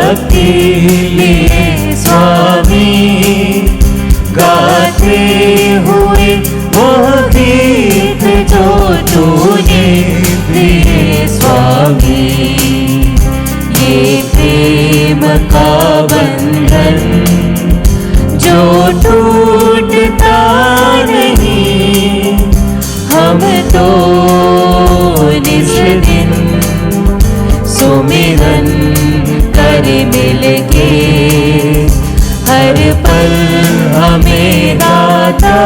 भक्ति लिए स्वामी, गाते हुए वो गीत जो तूने दिए स्वामी। ये प्रेम का बंधन जो टूटता नहीं, हम तो निज दिन सुमिरन करे मिलके, हर पल हमें दाता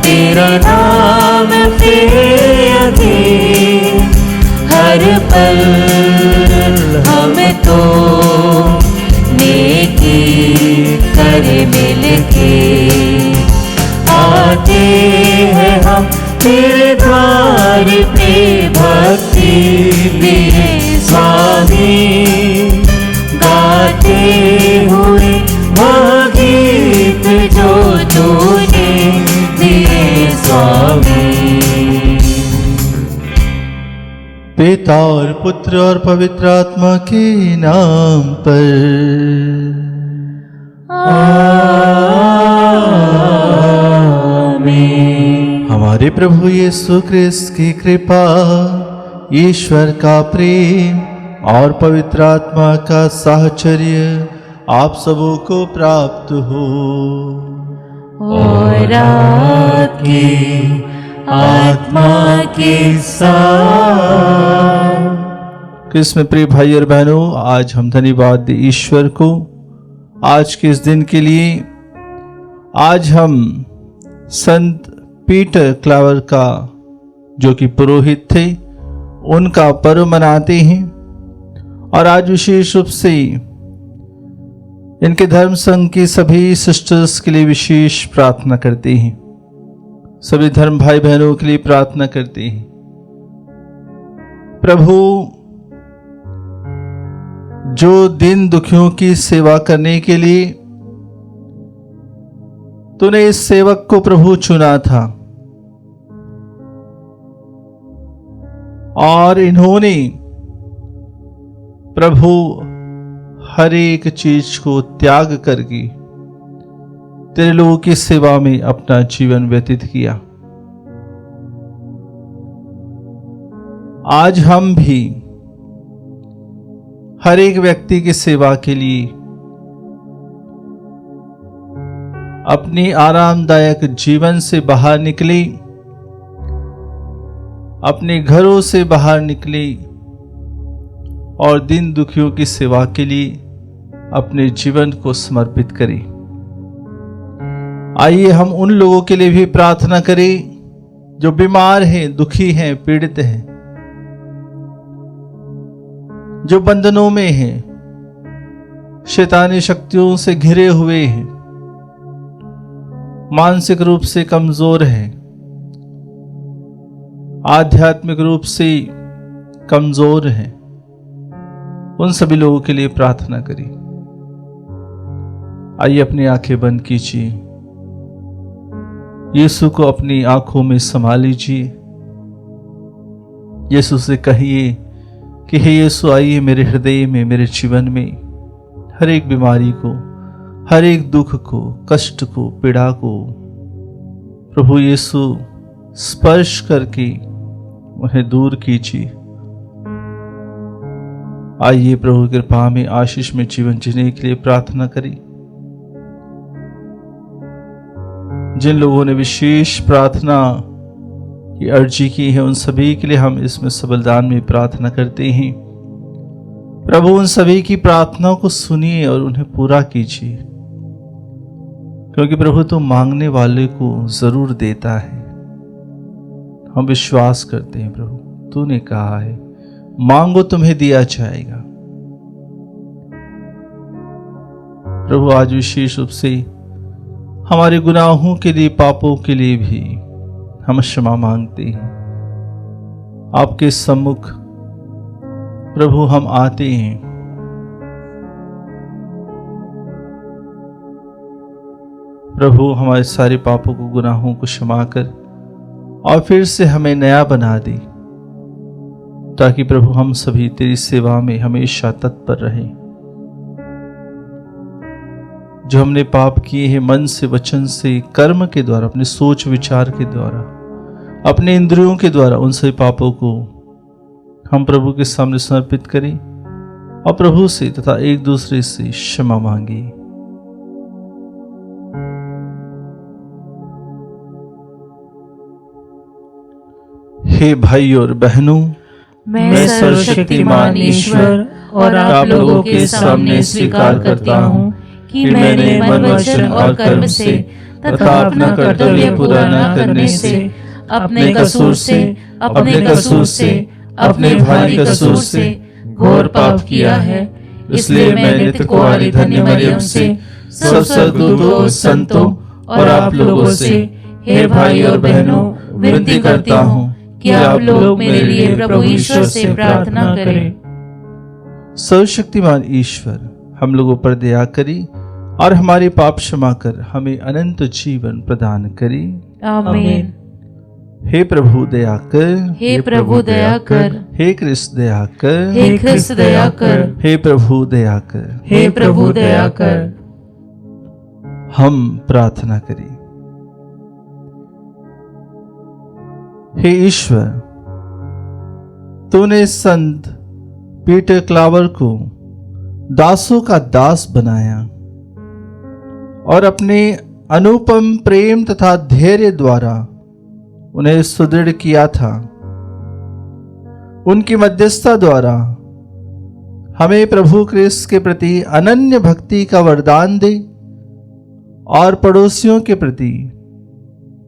तेरा नाम प्रिय, हर पल हम तो नेकी करे मिलके। आते हैं हम तेरे द्वार पे भक्ति लिए स्वामी, गाते हुए वो गीत जो तूने दिए स्वामी। पिता और पुत्र और पवित्र आत्मा के नाम पर आमीन। हमारे प्रभु यीशु ख्रिस्त की कृपा, ईश्वर का प्रेम और पवित्र आत्मा का साहचर्य आप सबों को प्राप्त हो। और आपकी आत्मा के साथ। क्रिस्त में प्रिय भाई और बहनों, आज हम धन्यवाद दें ईश्वर को आज के इस दिन के लिए। आज हम संत पीटर क्लावर का, जो कि पुरोहित थे, उनका पर्व मनाते हैं। और आज विशेष रूप से इनके धर्म संघ की सभी सिस्टर्स के लिए विशेष प्रार्थना करते हैं, सभी धर्म भाई बहनों के लिए प्रार्थना करते हैं। प्रभु जो दीन दुखियों की सेवा करने के लिए तूने इस सेवक को प्रभु चुना था, और इन्होंने प्रभु हर एक चीज को त्याग करके तेरे लोगों की सेवा में अपना जीवन व्यतीत किया। आज हम भी हर एक व्यक्ति की सेवा के लिए अपनी आरामदायक जीवन से बाहर निकले, अपने घरों से बाहर निकले और दीन दुखियों की सेवा के लिए अपने जीवन को समर्पित करें। आइए हम उन लोगों के लिए भी प्रार्थना करें जो बीमार हैं, दुखी हैं, पीड़ित हैं, जो बंधनों में हैं, शैतानी शक्तियों से घिरे हुए हैं, मानसिक रूप से कमजोर हैं, आध्यात्मिक रूप से कमजोर हैं। उन सभी लोगों के लिए प्रार्थना करें। आइए अपनी आंखें बंद कीजिए, यीशु को अपनी आंखों में समा लीजिए। यीशु से कहिए कि हे यीशु, आइए मेरे हृदय में, मेरे जीवन में हर एक बीमारी को, हर एक दुख को, कष्ट को, पीड़ा को प्रभु यीशु स्पर्श करके उन्हें दूर कीजिए। आइए प्रभु की कृपा में, आशीष में जीवन जीने के लिए प्रार्थना करें। जिन लोगों ने विशेष प्रार्थना की अर्जी की है, उन सभी के लिए हम इसमें सबलदान में प्रार्थना करते हैं। प्रभु उन सभी की प्रार्थनाओं को सुनिए और उन्हें पूरा कीजिए, क्योंकि प्रभु तो मांगने वाले को जरूर देता है। हम विश्वास करते हैं प्रभु, तूने कहा है मांगो तुम्हें दिया जाएगा। प्रभु आज विशेष रूप से हमारे गुनाहों के लिए, पापों के लिए भी हम क्षमा मांगते हैं। आपके सम्मुख प्रभु हम आते हैं। प्रभु हमारे सारे पापों को, गुनाहों को क्षमा कर और फिर से हमें नया बना दे, ताकि प्रभु हम सभी तेरी सेवा में हमेशा तत्पर रहें। जो हमने पाप किए हैं मन से, वचन से, कर्म के द्वारा, अपने सोच विचार के द्वारा, अपने इंद्रियों के द्वारा, उन सभी पापों को हम प्रभु के सामने समर्पित करें और प्रभु से तथा एक दूसरे से क्षमा मांगे। हे भाई और बहनों, मैं सर्वशक्तिमान ईश्वर और आप लोगों के सामने स्वीकार करता हूँ कि मैंने मन, वचन और कर्म से तथा अपना कर्तव्य पूरा न करने से, अपने कसूर से, अपने भाई के कसूर से घोर पाप किया है। इसलिए मैं नित्य कुंवारी धन्य मरियम से, सब सद्गुरुओं, संतों और आप लोगों से, हे भाई और बहनों, विनती करता हूँ कि आप लोग मेरे लिए प्रभु ईश्वर से प्रार्थना करें। सर्वशक्तिमान ईश्वर हम लोगों पर दया करी और हमारे पाप क्षमा कर हमें अनंत जीवन प्रदान करी। आमीन। हे प्रभु दया कर, हे प्रभु दया कर, हे कृष्ण दया कर, हे कृष्ण दया कर, हे प्रभु दया कर। हे प्रभु दया कर। हम प्रार्थना करें। हे ईश्वर, तूने संत पीटर क्लावर को दासों का दास बनाया और अपने अनुपम प्रेम तथा धैर्य द्वारा उन्हें सुदृढ़ किया था। उनकी मध्यस्थता द्वारा हमें प्रभु क्रिस्त के प्रति अनन्य भक्ति का वरदान दे और पड़ोसियों के प्रति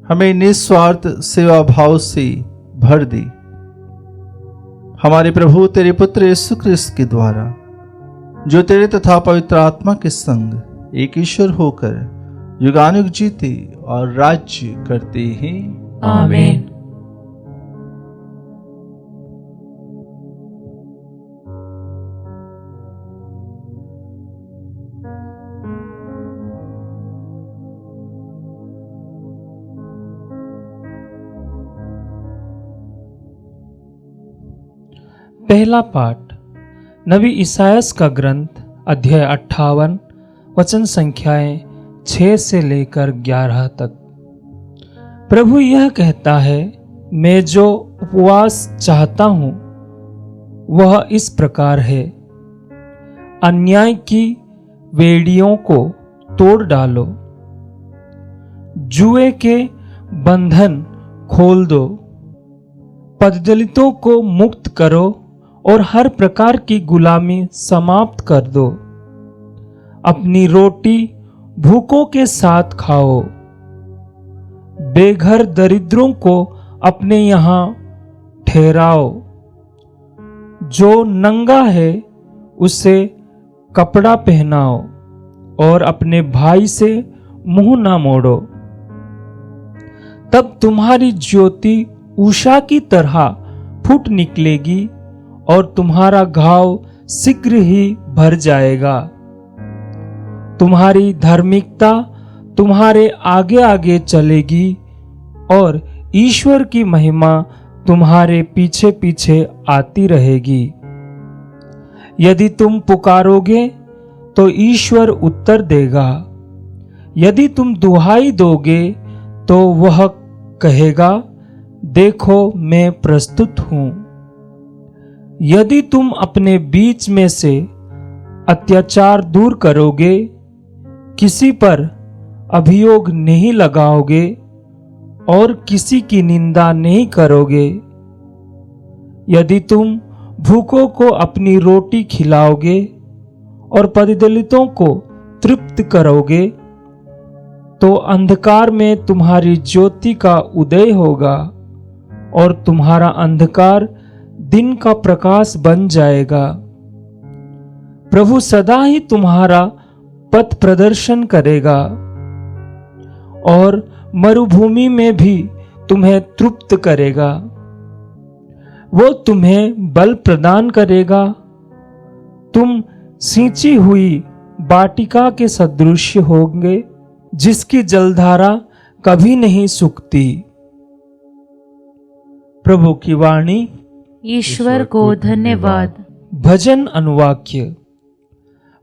हमें निस्वार्थ सेवा भाव से भर दे। हमारे प्रभु तेरे पुत्र यीशु क्रिस्त के द्वारा, जो तेरे तथा पवित्र आत्मा के संग एक ईश्वर होकर युगानुग जीते और राज्य करते हैं। आमीन। पहला पाठ नबी इसायास का ग्रंथ अध्याय 58 वचन संख्याएं 6 से लेकर 11 तक। प्रभु यह कहता है, मैं जो उपवास चाहता हूं वह इस प्रकार है, अन्याय की वेड़ियों को तोड़ डालो, जुए के बंधन खोल दो, पददलितों को मुक्त करो और हर प्रकार की गुलामी समाप्त कर दो। अपनी रोटी भूखों के साथ खाओ, बेघर दरिद्रों को अपने यहां ठहराओ। जो नंगा है उसे कपड़ा पहनाओ और अपने भाई से मुंह ना मोड़ो। तब तुम्हारी ज्योति उषा की तरह फूट निकलेगी और तुम्हारा घाव शीघ्र ही भर जाएगा। तुम्हारी धार्मिकता तुम्हारे आगे आगे चलेगी और ईश्वर की महिमा तुम्हारे पीछे पीछे आती रहेगी। यदि तुम पुकारोगे तो ईश्वर उत्तर देगा, यदि तुम दुहाई दोगे तो वह कहेगा, देखो मैं प्रस्तुत हूं। यदि तुम अपने बीच में से अत्याचार दूर करोगे, किसी पर अभियोग नहीं लगाओगे और किसी की निंदा नहीं करोगे, यदि तुम भूखों को अपनी रोटी खिलाओगे और पददलितों को तृप्त करोगे, तो अंधकार में तुम्हारी ज्योति का उदय होगा और तुम्हारा अंधकार दिन का प्रकाश बन जाएगा। प्रभु सदा ही तुम्हारा पथ प्रदर्शन करेगा और मरुभूमि में भी तुम्हें तृप्त करेगा। वो तुम्हें बल प्रदान करेगा। तुम सींची हुई वाटिका के सदृश होंगे, जिसकी जलधारा कभी नहीं सूखती। प्रभु की वाणी। ईश्वर को धन्यवाद। भजन अनुवाक्य।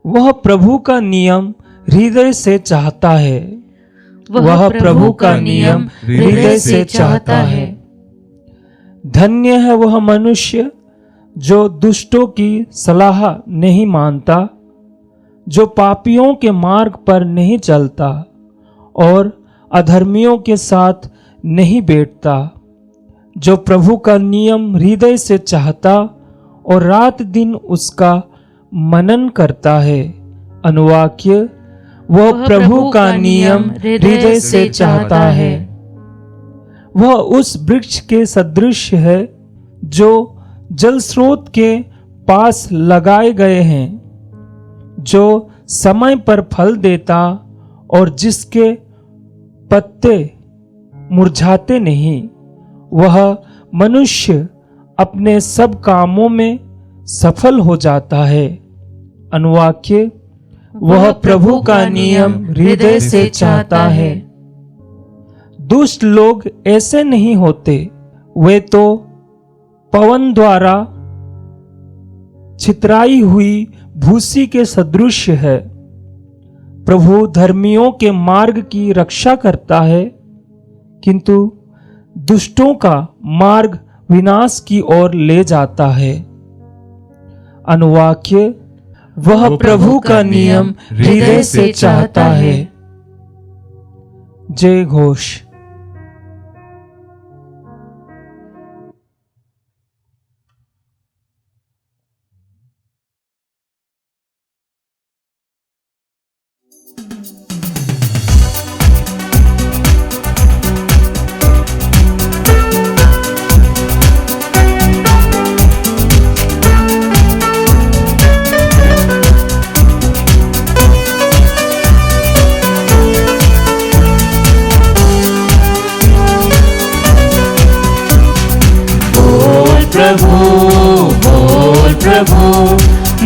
वह प्रभु का नियम हृदय से चाहता है, वह प्रभु का नियम हृदय से चाहता है। धन्य है वह मनुष्य जो दुष्टों की सलाह नहीं मानता, जो पापियों के मार्ग पर नहीं चलता और अधर्मियों के साथ नहीं बैठता, जो प्रभु का नियम हृदय से चाहता और रात दिन उसका मनन करता है। अनुवाक्य, वह प्रभु का नियम हृदय से चाहता है। वह उस वृक्ष के सदृश है जो जल स्रोत के पास लगाए गए हैं, जो समय पर फल देता और जिसके पत्ते मुरझाते नहीं। वह मनुष्य अपने सब कामों में सफल हो जाता है। अनुवाक्य, वह प्रभु का नियम हृदय से चाहता है। दुष्ट लोग ऐसे नहीं होते, वे तो पवन द्वारा छितराई हुई भूसी के सदृश है। प्रभु धर्मियों के मार्ग की रक्षा करता है, किंतु दुष्टों का मार्ग विनाश की ओर ले जाता है। अनुवाक्य, वह प्रभु का नियम हृदय से चाहता है। जय घोष।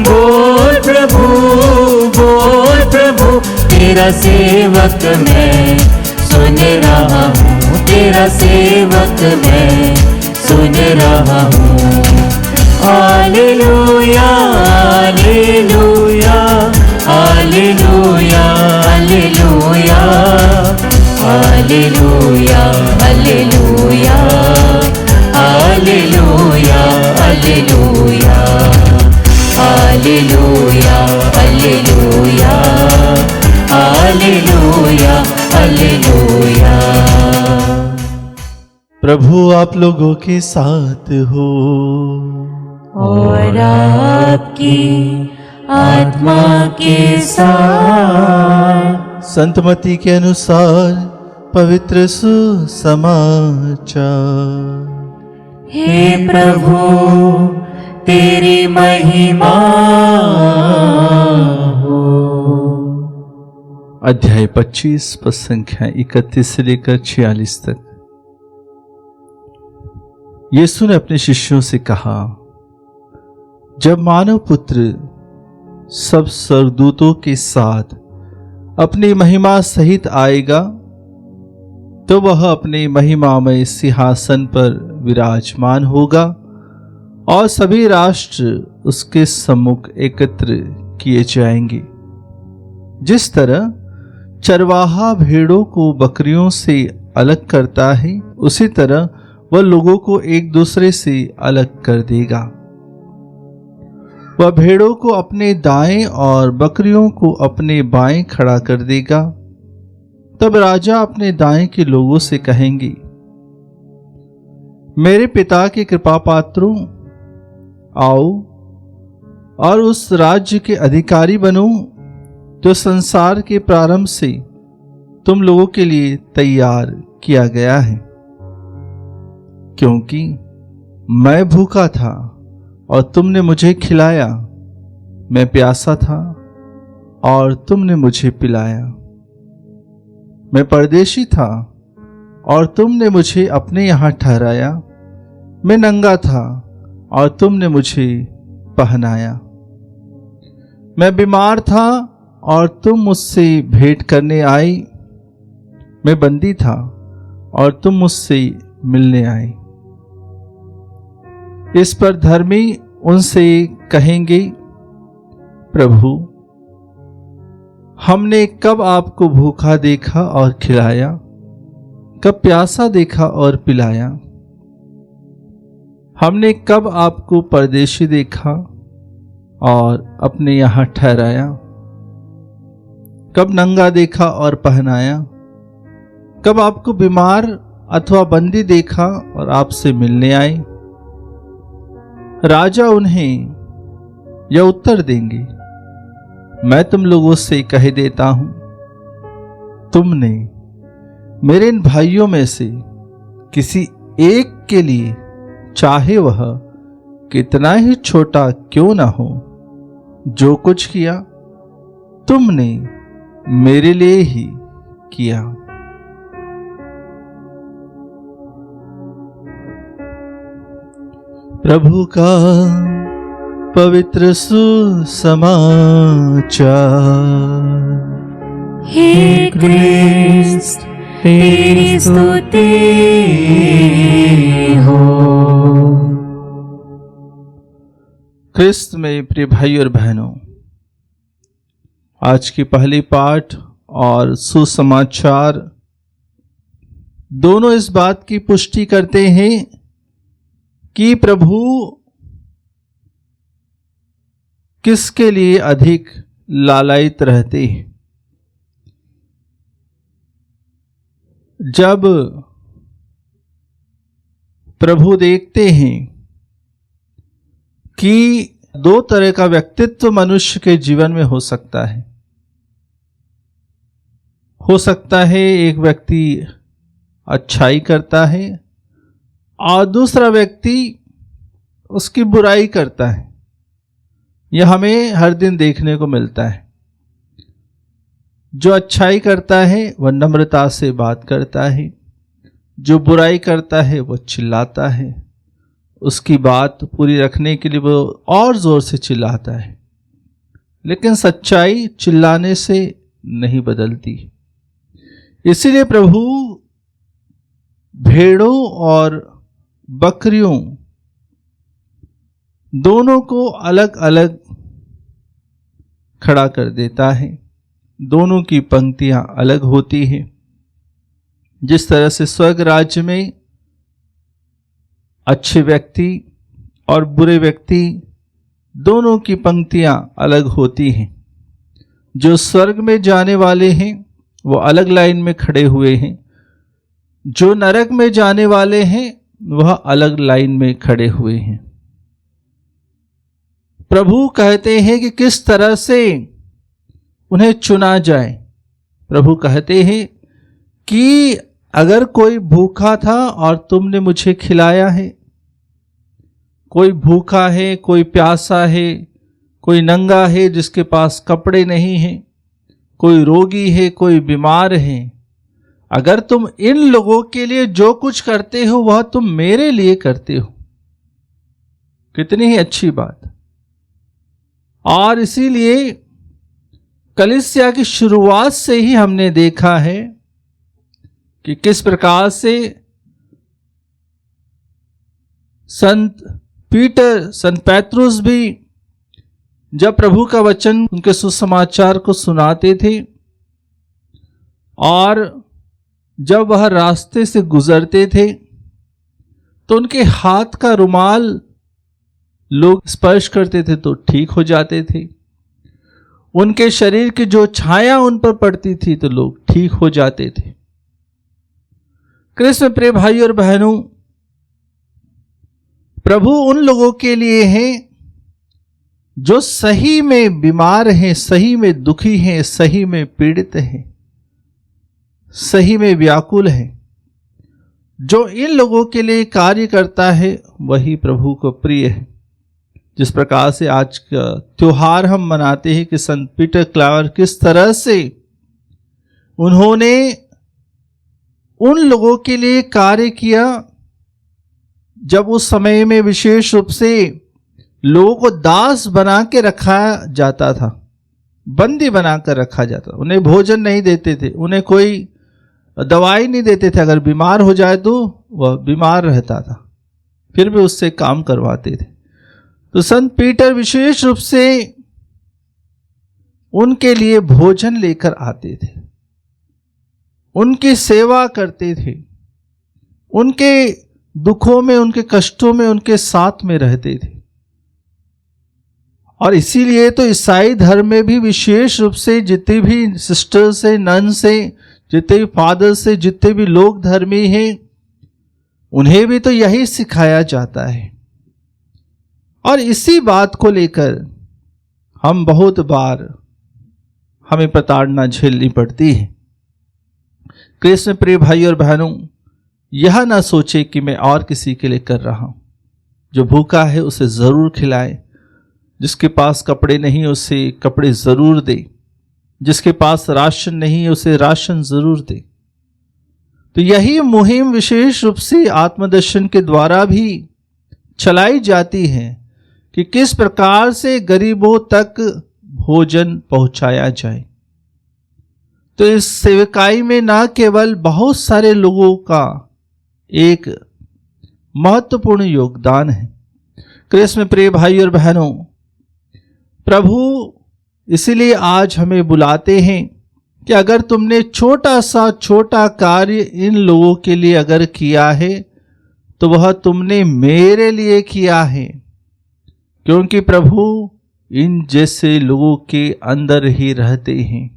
बोल प्रभु, बोल प्रभु, तेरा सेवक मैं सुन रहा हूँ, तेरा सेवक मैं सुन रहा हूँ। Hallelujah, hallelujah, hallelujah, hallelujah, hallelujah, hallelujah, hallelujah, hallelujah, hallelujah, hallelujah, hallelujah, hallelujah. प्रभु आप लोगों के साथ हो और आपकी आत्मा के साथ। संतमती के अनुसार पवित्र सुसमाचार। हे प्रभु तेरी महिमा हो। अध्याय 25 पद संख्या 31 से लेकर 46 तक। यीशु ने अपने शिष्यों से कहा, जब मानव पुत्र सब स्वर्गदूतों के साथ अपनी महिमा सहित आएगा, तो वह अपने महिमामय सिंहासन पर विराजमान होगा और सभी राष्ट्र उसके सम्मुख एकत्र किए जाएंगे। जिस तरह चरवाहा भेड़ों को बकरियों से अलग करता है, उसी तरह वह लोगों को एक दूसरे से अलग कर देगा। वह भेड़ों को अपने दाएं और बकरियों को अपने बाएं खड़ा कर देगा। तब राजा अपने दाएं के लोगों से कहेंगे, मेरे पिता के कृपा पात्रों, आओ और उस राज्य के अधिकारी बनो जो संसार के प्रारंभ से तुम लोगों के लिए तैयार किया गया है। क्योंकि मैं भूखा था और तुमने मुझे खिलाया, मैं प्यासा था और तुमने मुझे पिलाया, मैं परदेशी था और तुमने मुझे अपने यहाँ ठहराया, मैं नंगा था और तुमने मुझे पहनाया, मैं बीमार था और तुम मुझसे भेंट करने आई, मैं बंदी था और तुम मुझसे मिलने आए। इस पर धर्मी उनसे कहेंगे, प्रभु हमने कब आपको भूखा देखा और खिलाया, कब प्यासा देखा और पिलाया। हमने कब आपको परदेशी देखा और अपने यहां ठहराया, कब नंगा देखा और पहनाया, कब आपको बीमार अथवा बंदी देखा और आपसे मिलने आए। राजा उन्हें यह उत्तर देंगे, मैं तुम लोगों से कह देता हूं, तुमने मेरे इन भाइयों में से किसी एक के लिए, चाहे वह कितना ही छोटा क्यों ना हो, जो कुछ किया तुमने मेरे लिए ही किया। प्रभु का पवित्र सुसमाचार। हे क्रिस्त तेरी स्तुति हो। क्रिस्त में प्रिय भाई और बहनों, आज की पहली पाठ और सुसमाचार दोनों इस बात की पुष्टि करते हैं कि प्रभु किसके लिए अधिक लालायित रहते हैं। जब प्रभु देखते हैं कि दो तरह का व्यक्तित्व मनुष्य के जीवन में हो सकता है। हो सकता है एक व्यक्ति अच्छाई करता है और दूसरा व्यक्ति उसकी बुराई करता है। यह हमें हर दिन देखने को मिलता है। जो अच्छाई करता है वह नम्रता से बात करता है, जो बुराई करता है वह चिल्लाता है, उसकी बात पूरी रखने के लिए वो और जोर से चिल्लाता है। लेकिन सच्चाई चिल्लाने से नहीं बदलती। इसीलिए प्रभु भेड़ों और बकरियों दोनों को अलग अलग खड़ा कर देता है। दोनों की पंक्तियां अलग होती हैं। जिस तरह से स्वर्ग राज्य में अच्छे व्यक्ति और बुरे व्यक्ति दोनों की पंक्तियां अलग होती हैं। जो स्वर्ग में जाने वाले हैं वो अलग लाइन में खड़े हुए हैं, जो नरक में जाने वाले हैं वह अलग लाइन में खड़े हुए हैं। प्रभु कहते हैं कि किस तरह से उन्हें चुना जाए। प्रभु कहते हैं कि अगर कोई भूखा था और तुमने मुझे खिलाया है, कोई भूखा है, कोई प्यासा है, कोई नंगा है जिसके पास कपड़े नहीं हैं, कोई रोगी है, कोई बीमार है, अगर तुम इन लोगों के लिए जो कुछ करते हो वह तुम मेरे लिए करते हो। कितनी ही अच्छी बात। और इसीलिए कलीसिया की शुरुआत से ही हमने देखा है कि किस प्रकार से संत पीटर, संत पैत्रुस भी जब प्रभु का वचन, उनके सुसमाचार को सुनाते थे और जब वह रास्ते से गुजरते थे तो उनके हाथ का रुमाल लोग स्पर्श करते थे तो ठीक हो जाते थे। उनके शरीर की जो छाया उन पर पड़ती थी तो लोग ठीक हो जाते थे। कृष्ण प्रिय भाई और बहनों, प्रभु उन लोगों के लिए हैं जो सही में बीमार हैं, सही में दुखी हैं, सही में पीड़ित हैं, सही में व्याकुल हैं। जो इन लोगों के लिए कार्य करता है वही प्रभु को प्रिय है। जिस प्रकार से आज का त्योहार हम मनाते हैं कि संत पीटर क्लावर किस तरह से उन्होंने उन लोगों के लिए कार्य किया जब उस समय में विशेष रूप से लोगों को दास बना के रखा जाता था, बंदी बनाकर रखा जाता। उन्हें भोजन नहीं देते थे, उन्हें कोई दवाई नहीं देते थे। अगर बीमार हो जाए तो वह बीमार रहता था, फिर भी उससे काम करवाते थे। तो संत पीटर विशेष रूप से उनके लिए भोजन लेकर आते थे, उनकी सेवा करते थे, उनके दुखों में, उनके कष्टों में उनके साथ में रहते थे। और इसीलिए तो ईसाई धर्म में भी विशेष रूप से जितने भी सिस्टर से, नन से, जितने भी फादर से, जितने भी लोग धर्मी हैं, उन्हें भी तो यही सिखाया जाता है। और इसी बात को लेकर हम बहुत बार हमें प्रताड़ना झेलनी पड़ती है। कृष्ण प्रिय भाई और बहनों, यह ना सोचे कि मैं और किसी के लिए कर रहा हूं। जो भूखा है उसे जरूर खिलाए, जिसके पास कपड़े नहीं उसे कपड़े जरूर दे, जिसके पास राशन नहीं है उसे राशन जरूर दे। तो यही मुहिम विशेष रूप से आत्मदर्शन के द्वारा भी चलाई जाती है कि किस प्रकार से गरीबों तक भोजन पहुंचाया जाए। तो इस सेवकाई में न केवल बहुत सारे लोगों का एक महत्वपूर्ण योगदान है। कृष्ण प्रिय भाई और बहनों, प्रभु इसीलिए आज हमें बुलाते हैं कि अगर तुमने छोटा कार्य इन लोगों के लिए अगर किया है तो वह तुमने मेरे लिए किया है, क्योंकि प्रभु इन जैसे लोगों के अंदर ही रहते हैं।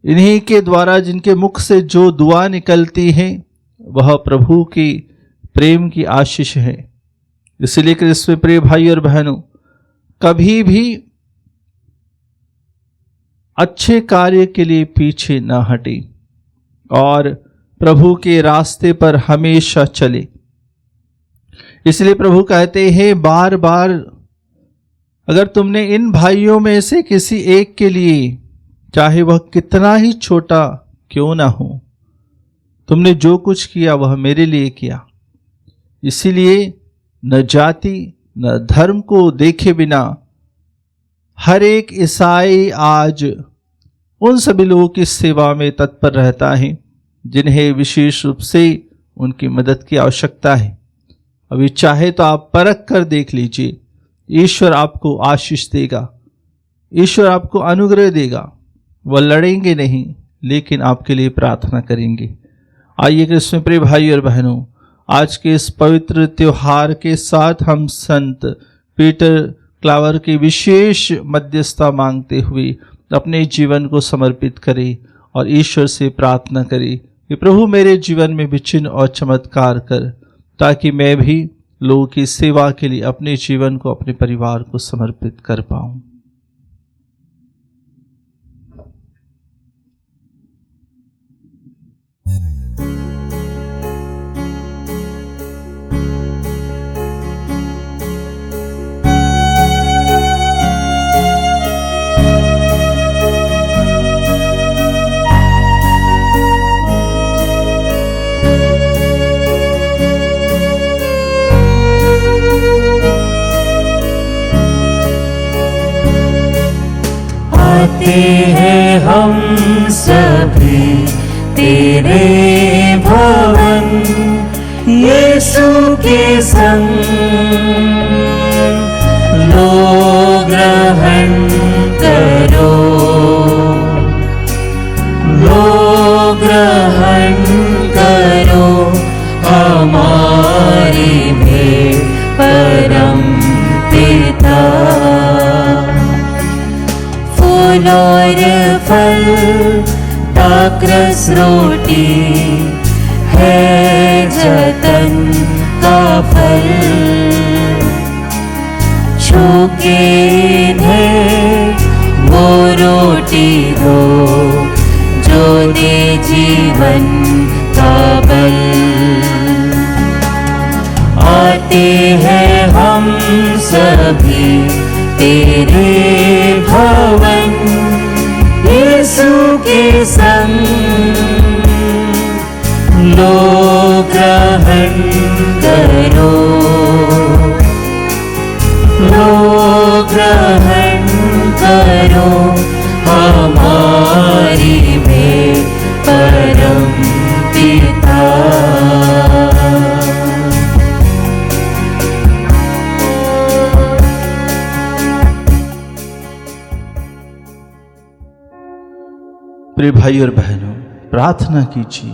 इन्हीं के द्वारा, जिनके मुख से जो दुआ निकलती है वह प्रभु की प्रेम की आशीष है। इसलिए कृष्ण प्रिय भाई और बहनों, कभी भी अच्छे कार्य के लिए पीछे न हटे और प्रभु के रास्ते पर हमेशा चले। इसलिए प्रभु कहते हैं बार बार, अगर तुमने इन भाइयों में से किसी एक के लिए, चाहे वह कितना ही छोटा क्यों ना हो, तुमने जो कुछ किया वह मेरे लिए किया। इसीलिए न जाति न धर्म को देखे बिना हर एक ईसाई आज उन सभी लोगों की सेवा में तत्पर रहता है जिन्हें विशेष रूप से उनकी मदद की आवश्यकता है। अभी चाहे तो आप परख कर देख लीजिए, ईश्वर आपको आशीष देगा, ईश्वर आपको अनुग्रह देगा। वह लड़ेंगे नहीं लेकिन आपके लिए प्रार्थना करेंगे। आइए कृष्ण प्रिय भाई और बहनों, आज के इस पवित्र त्योहार के साथ हम संत पीटर क्लावर की विशेष मध्यस्थता मांगते हुए अपने जीवन को समर्पित करें और ईश्वर से प्रार्थना करें कि प्रभु मेरे जीवन में भी चिन्ह और चमत्कार कर, ताकि मैं भी लोगों की सेवा के लिए अपने जीवन को, अपने परिवार को समर्पित कर पाऊं। आते हैं हम सभी तेरे भवन, यीशु के संग लो ग्रहण करो, लो ग्रहण करो हमारी भेंट परम पिता। और फल दाखरस रोटी है जतन का फल, छूके इन्हें वो रोटी दो जो दे जीवन का बल। आते हैं हम सभी तेरे भवन, यीशु के संग लो ग्रहण करो, लो ग्रहण करो हमारी भेंट परम पिता। प्रिय भाई और बहनों, प्रार्थना कीजिए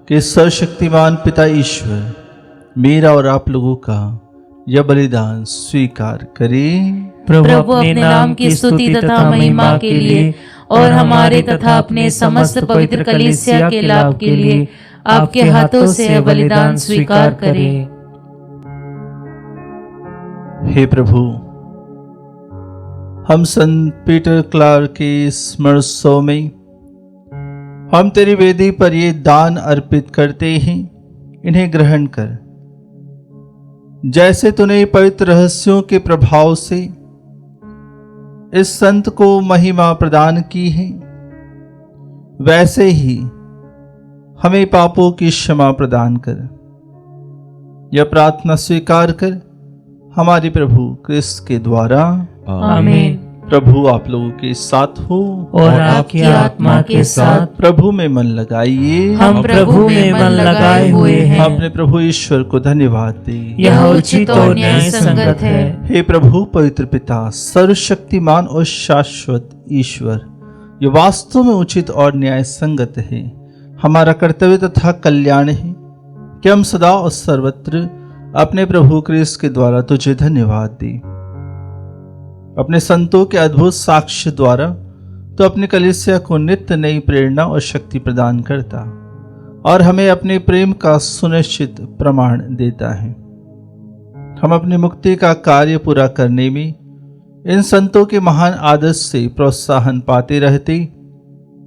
कि सर्वशक्तिमान पिता ईश्वर मेरा और आप लोगों का यह बलिदान स्वीकार करे। प्रभु अपने नाम की स्तुति तथा महिमा के लिए और हमारे तथा अपने समस्त पवित्र कलीसिया के लाभ के लिए आपके हाथों से यह बलिदान स्वीकार करें। हे प्रभु, हम संत पीटर क्लार्क के स्मरणोत्सव में हम तेरी वेदी पर ये दान अर्पित करते हैं। इन्हें ग्रहण कर, जैसे तूने पवित्र रहस्यों के प्रभाव से इस संत को महिमा प्रदान की है, वैसे ही हमें पापों की क्षमा प्रदान कर। यह प्रार्थना स्वीकार कर हमारे प्रभु क्रिस्त के द्वारा। आमीन। प्रभु आप लोगों के साथ हो और आपकी आत्मा के साथ। प्रभु में मन लगाइए। हम प्रभु में मन लगाए हुए हैं। अपने प्रभु ईश्वर को धन्यवाद दे। यह उचित और न्याय संगत है। हे प्रभु पवित्र पिता, सर्वशक्तिमान और शाश्वत ईश्वर, ये वास्तव में उचित और न्याय संगत है। हमारा कर्तव्य तथा कल्याण है कि हम सदा और सर्वत्र अपने प्रभु क्रिस्त के द्वारा तुझे धन्यवाद दे। अपने संतों के अद्भुत साक्ष्य द्वारा तो अपनी कलीसिया को नित्य नई प्रेरणा और शक्ति प्रदान करता और हमें अपने प्रेम का सुनिश्चित प्रमाण देता है। हम अपनी मुक्ति का कार्य पूरा करने में इन संतों के महान आदर्श से प्रोत्साहन पाते रहते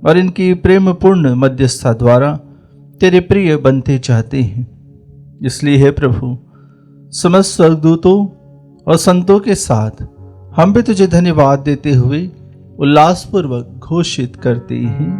और इनकी प्रेमपूर्ण मध्यस्थता द्वारा तेरे प्रिय बनते चाहते हैं। इसलिए हे प्रभु, समस्त स्वर्गदूतों और संतों के साथ हम भी तुझे धन्यवाद देते हुए उल्लासपूर्वक घोषित करते हैं।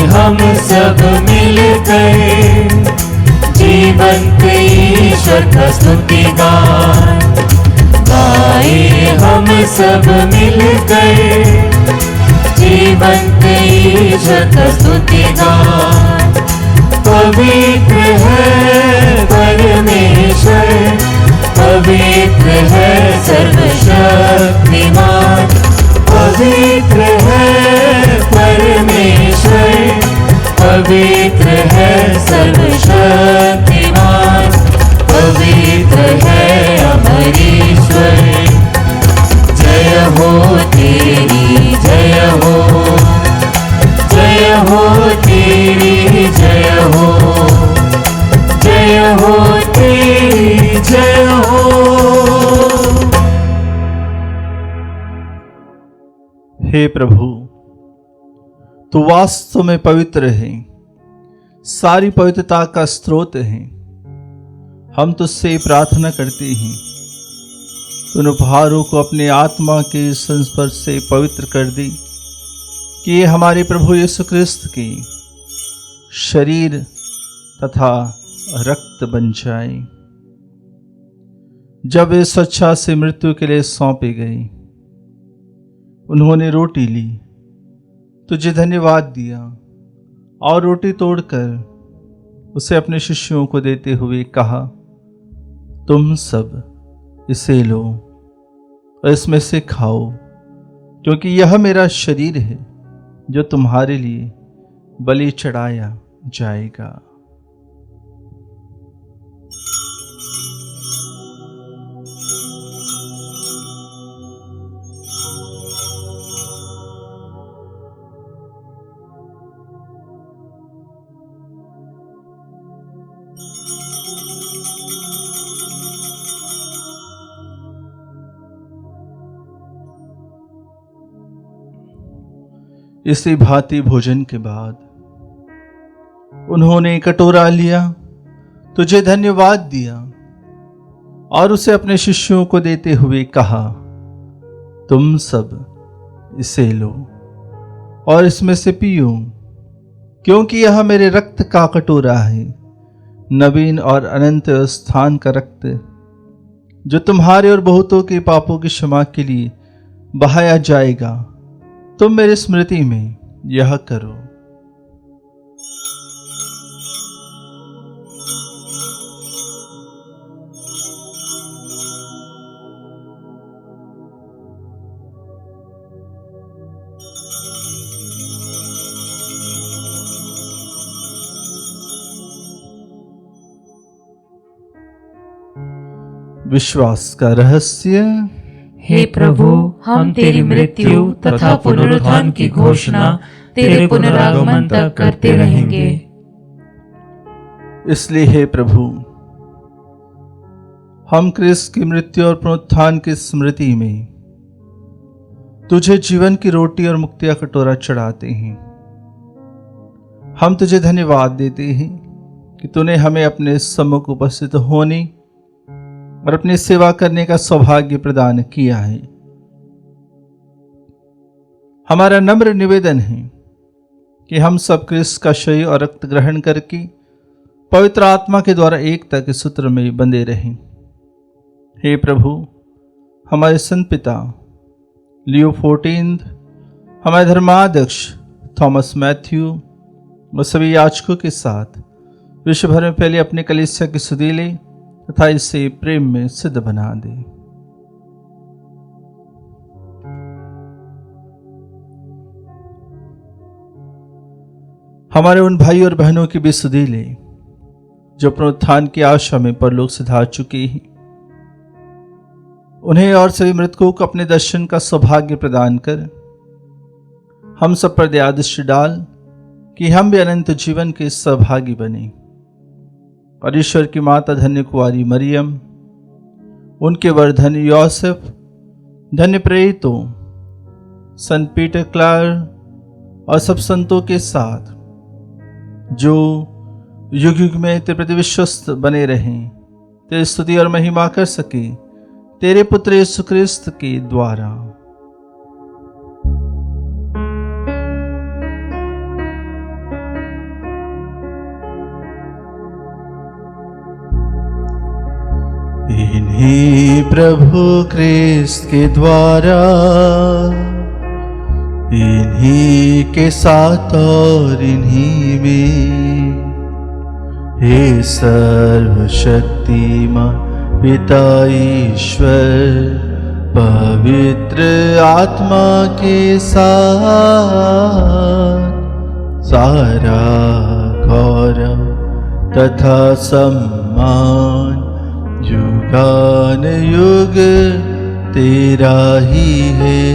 हम सब मिलकर जीवंत ईश्वर का स्तुति गान गाए। हम सब मिलकर जीवंत ईश्वर का स्तुति गान। पवित्र है परमेश्वर, पवित्र है सर्वशक्तिमान, पवित्र है परमेश्वर, पवित्र है सर्वशक्तिमान, पवित्र है अमर ईश्वर। जय हो तेरी जय हो, जय हो तेरी जय हो, जय हो तेरी जय हो। हे प्रभु, तू वास्तव में पवित्र है, सारी पवित्रता का स्रोत है। हम तुझसे प्रार्थना करते हैं, उन उपहारों को अपने आत्मा के संस्पर्श से पवित्र कर दे कि ये हमारे प्रभु यीशु क्रिस्त के शरीर तथा रक्त बन जाए। जब वे स्वेच्छा से मृत्यु के लिए सौंपे गए, उन्होंने रोटी ली, तुझे धन्यवाद दिया और रोटी तोड़कर उसे अपने शिष्यों को देते हुए कहा, तुम सब इसे लो और इसमें से खाओ, क्योंकि यह मेरा शरीर है जो तुम्हारे लिए बलि चढ़ाया जाएगा। इसी भांति भोजन के बाद उन्होंने कटोरा लिया, तुझे धन्यवाद दिया और उसे अपने शिष्यों को देते हुए कहा, तुम सब इसे लो और इसमें से पियो, क्योंकि यह मेरे रक्त का कटोरा है, नवीन और अनंत स्थान का रक्त, जो तुम्हारे और बहुतों के पापों की क्षमा के लिए बहाया जाएगा। तुम मेरी स्मृति में यह करो। विश्वास का रहस्य। हे प्रभु, हम तेरी मृत्यु तथा पुनरुत्थान की घोषणा तेरे पुनरागमन तक करते रहेंगे। इसलिए हे प्रभु, हम क्रिस्त की मृत्यु और पुनरुत्थान की स्मृति में तुझे जीवन की रोटी और मुक्ति का कटोरा चढ़ाते हैं। हम तुझे धन्यवाद देते हैं कि तूने हमें अपने सम्मुख उपस्थित होने और अपनी सेवा करने का सौभाग्य प्रदान किया है। हमारा नम्र निवेदन है कि हम सब क्रिस्त का शरीर और रक्त ग्रहण करके पवित्र आत्मा के द्वारा एकता के सूत्र में बंधे रहें। हे प्रभु, हमारे संत पिता लियो 14, हमारे धर्माध्यक्ष थॉमस मैथ्यू और सभी याजकों के साथ विश्व भर में फैले अपने कलीसिया की सुधि ले तथा इसे प्रेम में सिद्ध बना दे। हमारे उन भाई और बहनों की भी सुधि ले जो पुनरुत्थान की आशा में परलोक सिधार चुके हैं। उन्हें और सभी मृतकों को अपने दर्शन का सौभाग्य प्रदान कर हम सब पर दया दृष्टि डाल कि हम भी अनंत जीवन के सहभागी बने। और ईश्वर की माता धन्य कुंवारी मरियम, उनके वर धन्य योसेफ, धन्य प्रेरितों, संत पीटर क्लार और सब संतों के साथ जो युग युग में तेरे प्रति विश्वस्त बने रहें, तेरी स्तुति और महिमा कर सके तेरे पुत्र यीशु क्रिस्त के द्वारा। इन्हीं प्रभु क्रिस्त के द्वारा, इन्हीं के साथ और इन्हीं में, हे सर्वशक्तिमान पिता ईश्वर, पवित्र आत्मा के साथ सारा गौरव तथा सम्मान युगान युग तेरा ही है।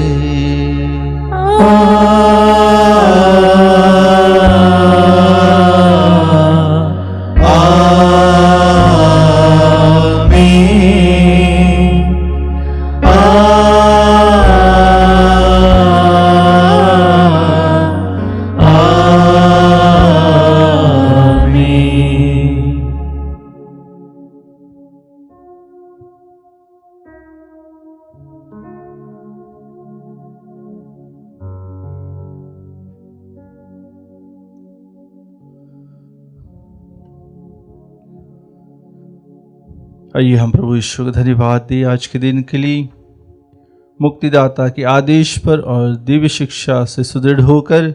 आइए हम प्रभु ईश्वर को धन्यवाद दें आज के दिन के लिए। मुक्तिदाता के आदेश पर और दिव्य शिक्षा से सुदृढ़ होकर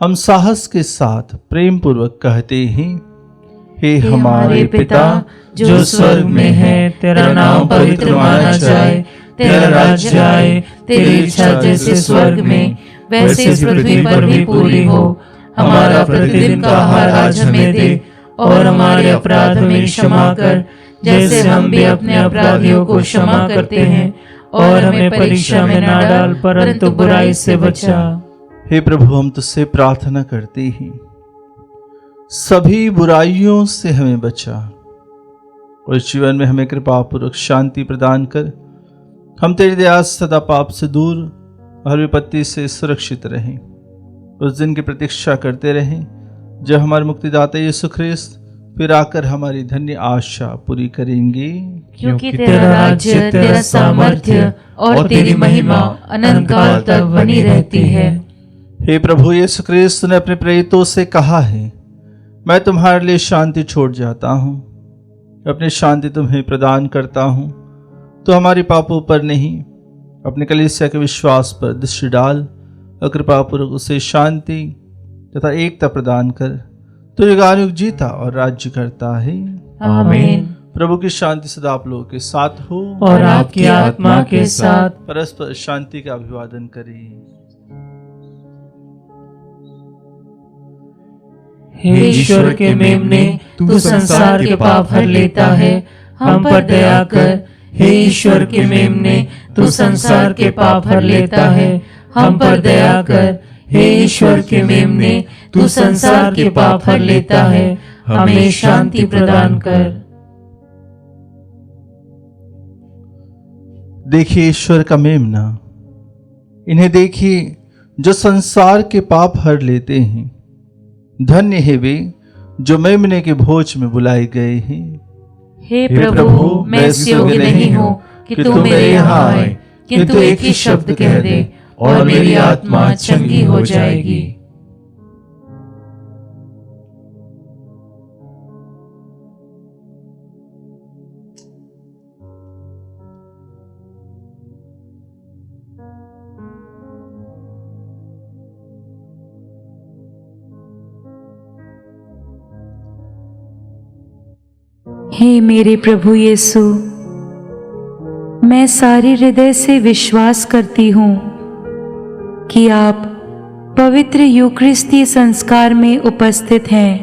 हम साहस के साथ प्रेम पूर्वक कहते हैं, हे हमारे पिता जो स्वर्ग में है, तेरा नाम पवित्र माना जाए, तेरा राज्य आए, तेरी इच्छा जैसे स्वर्ग में वैसे इस पृथ्वी पर भी पूरी हो। हमारा प्रतिदिन का आहार आज हमें दे, और हमारे अपराध हमें क्षमा कर जैसे हम भी अपने अपराधियों को क्षमा करते हैं, और हमें परीक्षा में ना डाल परंतु बुराई से बचा। हे प्रभु, हम तुझसे प्रार्थना करते हैं, सभी बुराइयों से हमें बचा और जीवन में हमें कृपा पूर्वक शांति प्रदान कर हम तेरी दया से सदा पाप से दूर, हर विपत्ति से सुरक्षित रहें। उस दिन की प्रतीक्षा करते रहें जब हमारे मुक्तिदाता यीशु ख्रिस्त फिर आकर हमारी धन्य आशा पूरी करेंगे। क्योंकि तेरा राज्य, तेरा सामर्थ्य और तेरी महिमा अनंत काल तक बनी रहती है। हे प्रभु यीशु क्रिस्त ने अपने प्रेरितों से कहा है, मैं तुम्हारे लिए शांति छोड़ जाता हूँ, अपनी शांति तुम्हें प्रदान करता हूँ। तो हमारे पापों पर नहीं, अपने कलीसिया के विश्वास पर दृष्टि डाल और कृपापूर्वक उसे शांति तथा एकता प्रदान कर। तो युगानुयुग जीता और राज्य करता है। आमीन। प्रभु की शांति सदा आप लोगों के साथ हो और आपकी आत्मा के साथ। परस्पर शांति का अभिवादन करें। हे ईश्वर के मेमने, तू संसार के पाप हर लेता है, हम पर दया कर। हे ईश्वर के मेमने, तू संसार के पाप हर लेता है, हम पर दया कर। हे ईश्वर के मेमने, तू संसार के पाप हर लेता है, हमें शांति प्रदान कर। देखिए ईश्वर का मेमना, इन्हें देखिए जो संसार के पाप हर लेते हैं। धन्य है वे जो मेमने के भोज में बुलाए गए हैं। हे प्रभु, मैं इस योग्य नहीं हूँ कि तू मेरे यहाँ आए, किंतु एक ही शब्द कह दे और मेरी आत्मा चंगी हो जाएगी। हे मेरे प्रभु यीशु, मैं सारे हृदय से विश्वास करती हूँ कि आप पवित्र यूकरिस्ती संस्कार में उपस्थित हैं।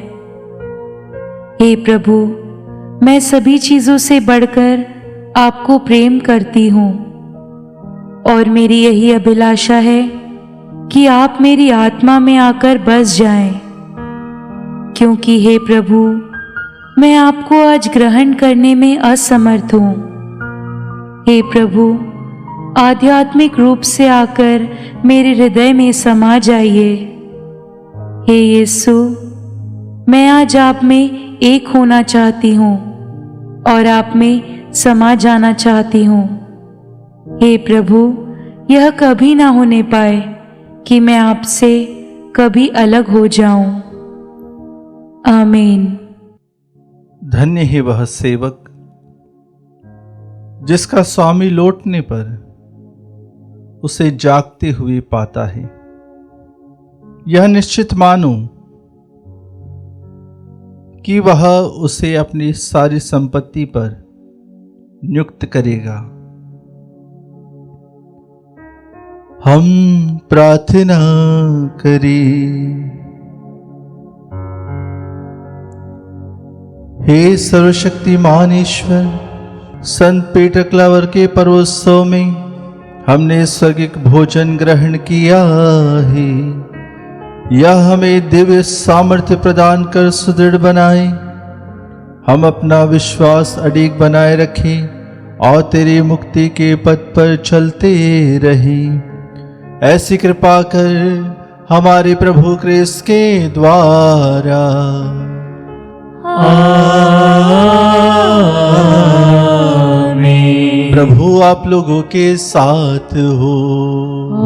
हे प्रभु, मैं सभी चीज़ों से बढ़कर आपको प्रेम करती हूँ और मेरी यही अभिलाषा है कि आप मेरी आत्मा में आकर बस जाएं, क्योंकि हे प्रभु, मैं आपको आज ग्रहण करने में असमर्थ हूँ। हे प्रभु, आध्यात्मिक रूप से आकर मेरे हृदय में समा जाइए। हे यीशु, मैं आज आप में एक होना चाहती हूँ और आप में समा जाना चाहती हूँ। हे प्रभु, यह कभी ना होने पाए कि मैं आपसे कभी अलग हो जाऊं। आमीन। धन्य है वह सेवक जिसका स्वामी लौटने पर उसे जागते हुए पाता है। यह निश्चित मानो कि वह उसे अपनी सारी संपत्ति पर नियुक्त करेगा। हम प्रार्थना करें। हे सर्वशक्तिमान ईश्वर, संत पीटर क्लावर के पर्वोत्सव में हमने स्वर्गिक भोजन ग्रहण किया है। यह हमें दिव्य सामर्थ्य प्रदान कर सुदृढ़ बनाए। हम अपना विश्वास अडिग बनाए रखें और तेरी मुक्ति के पथ पर चलते रहें। ऐसी कृपा कर हमारे प्रभु क्रिस्त के द्वारा। आमीन। प्रभु आप लोगों के साथ हो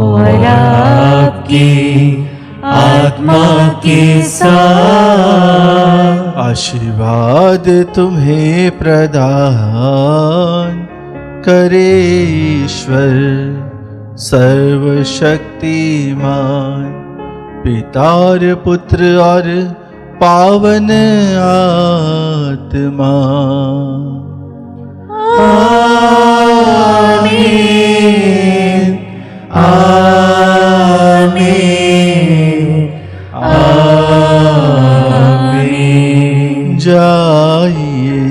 और आपकी आत्मा के साथ। आशीर्वाद तुम्हें प्रदान करे ईश्वर सर्वशक्तिमान, पिता और पुत्र और पावन आत्मा। आमीन। आमीन। आमीन। जाइए,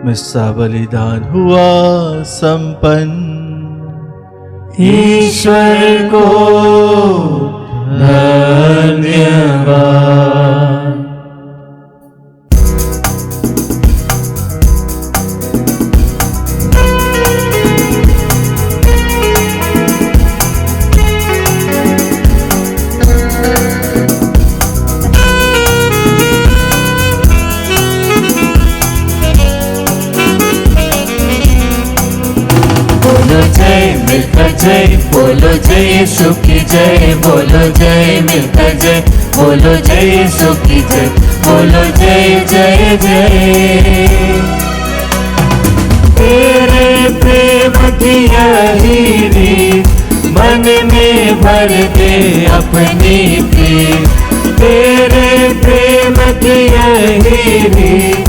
मिस्सा बलिदान हुआ संपन्न। ईश्वर को धन्यवाद। मिलकर जय बोलो जय यीशु की जय, बोलो जय मिलकर जय, बोलो जय यीशु की जय, बोलो जय जय जय। तेरे प्रेम की यही रीत मन में भर दे अपनी प्रीत, तेरे प्रेम की यही रीत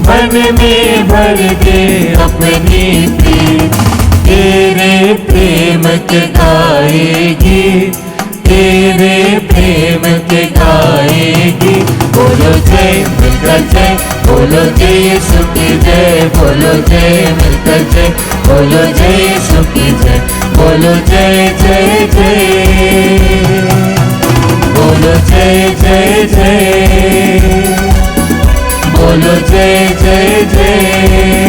मन में भर दे अपनी प्रीत। तेरे प्रेम के गाएगी, तेरे प्रेम के गाएगी, बोलो जय मिलकर जय, बोलो जय यीशु की जय, बोलो जय मिलकर जय, बोलो जय यीशु की जय, बोलो जय जय जय, बोलो जय जय जय, बोलो जय जय जय।